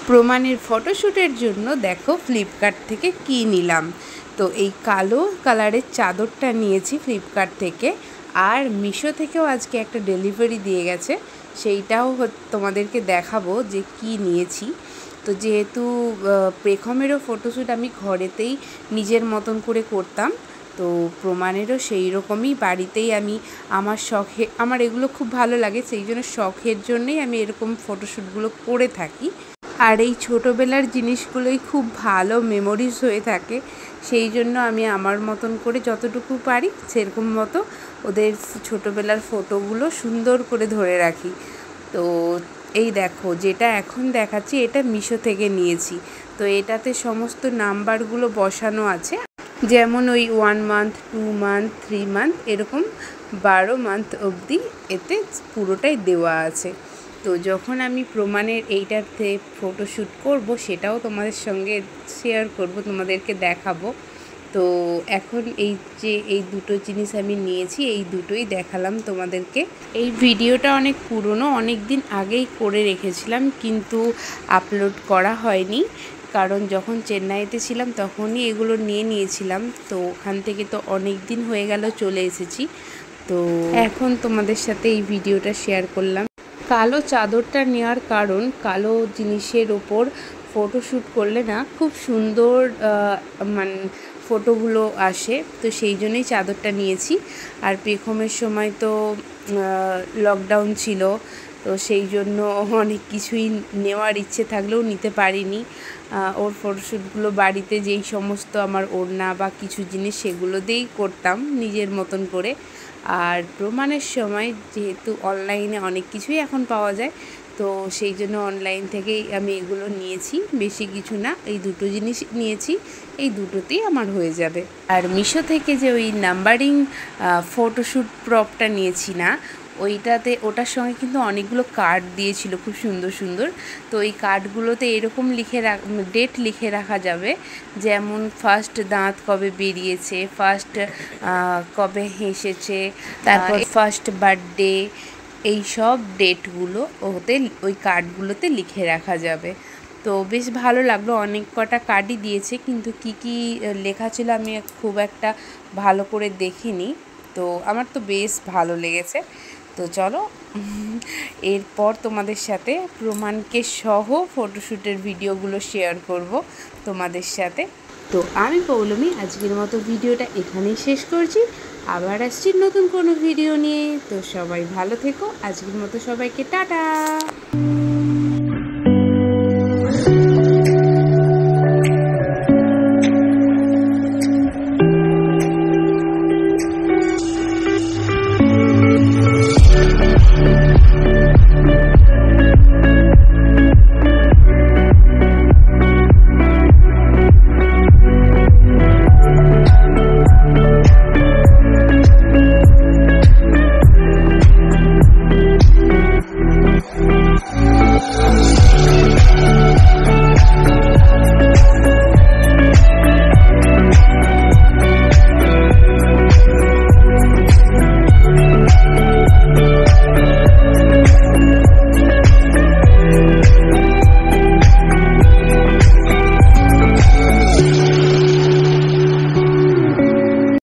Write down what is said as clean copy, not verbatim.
প্রমাণের ফটোশ্যুটের জন্য দেখো ফ্লিপকার্ট থেকে কী নিলাম। তো এই কালো কালারের চাদরটা নিয়েছি ফ্লিপকার্ট থেকে, আর মিশো থেকেও আজকে একটা ডেলিভারি দিয়ে গেছে, সেইটাও তোমাদেরকে দেখাবো যে কি নিয়েছি। তো যেহেতু পেখমেরও ফটোশ্যুট আমি ঘরেতেই নিজের মতন করে করতাম, তো প্রমাণেরও সেই রকমই বাড়িতেই আমি আমার শখে, আমার এগুলো খুব ভালো লাগে, সেই জন্য শখের জন্যেই আমি এরকম ফটোশ্যুটগুলো করে থাকি। আর এই ছোটোবেলার জিনিসগুলোই খুব ভালো মেমোরিজ হয়ে থাকে, সেই জন্য আমি আমার মতন করে যতটুকু পারি সেরকম মতো ওদের ছোটোবেলার ফটোগুলো সুন্দর করে ধরে রাখি। তো এই দেখো যেটা এখন দেখাচ্ছি এটা মিশো থেকে নিয়েছি। তো এটাতে সমস্ত নাম্বারগুলো বসানো আছে, যেমন ওই 1 মান্থ 2 মান্থ 3 মান্থ এরকম 12 মান্থ অবধি এতে পুরোটাই দেওয়া আছে। তো যখন আমি প্রমাণের এইটাতে ফটোশ্যুট করব সেটাও তোমাদের সঙ্গে শেয়ার করব, তোমাদেরকে দেখাবো। তো এখন এই দুটো জিনিস আমি নিয়েছি, এই দুটোই দেখালাম তোমাদেরকে। এই ভিডিওটা অনেক পুরনো, অনেক দিন আগেই করে রেখেছিলাম, কিন্তু আপলোড করা হয়নি, কারণ যখন চেন্নাইতে ছিলাম তখনই এগুলো নিয়েছিলাম। তো ওখান থেকে তো অনেক দিন হয়ে গেল চলে এসেছি, তো এখন তোমাদের সাথে এই ভিডিওটা শেয়ার করলাম। কালো চাদরটা নেওয়ার কারণ, কালো জিনিসের ওপর ফটোশ্যুট করলে না খুব সুন্দর মানে ফটোগুলো আসে, তো সেই জন্যই চাদরটা নিয়েছি। আর পেখমের সময় তো লকডাউন ছিল, তো সেই জন্য অনেক কিছুই নেওয়ার ইচ্ছে থাকলেও নিতে পারিনি। ওর ফটোশ্যুটগুলো বাড়িতে যেই সমস্ত আমার ওড়না বা কিছু জিনিস সেগুলো দিয়েই করতাম নিজের মতন করে। আর প্রমাণের সময় যেহেতু অনলাইনে অনেক কিছুই এখন পাওয়া যায়, তো সেই জন্য অনলাইন থেকেই আমি এগুলো নিয়েছি, বেশি কিছু না, এই দুটো জিনিস নিয়েছি, এই দুটোতেই আমার হয়ে যাবে। আর মিশো থেকে যে ওই নাম্বারিং ফটোশ্যুট প্রপটা নিয়েছি না, ওটার সঙ্গে কিন্তু অনেকগুলো কার্ড দিয়েছিল খুব সুন্দর সুন্দর। তো এই কার্ডগুলোতে এরকম ডেট লিখে রাখা যাবে, যেমন ফার্স্ট দাঁত কবে বেরিয়েছে, ফার্স্ট কবে হেসেছে, তারপর ফার্স্ট বার্থডে, এই সব ডেটগুলো ওই কার্ডগুলোতে লিখে রাখা যাবে। তো বেশ ভালো লাগলো, অনেক কটা কার্ডই দিয়েছে, কিন্তু কি কি লেখা ছিল আমি খুব একটা ভালো করে দেখিনি, তো আমার তো বেশ ভালো লেগেছে। তো চলো এরপর তোমাদের সাথে প্রমাণকে সহ ফটোশ্যুটের ভিডিওগুলো শেয়ার করব তোমাদের সাথে। তো আমি পৌলমী আজকের মতো ভিডিওটা এখানেই শেষ করছি, আবার আসছি নতুন কোনো ভিডিও নিয়ে। তো সবাই ভালো থেকো, আজকের মতো সবাইকে টাটা।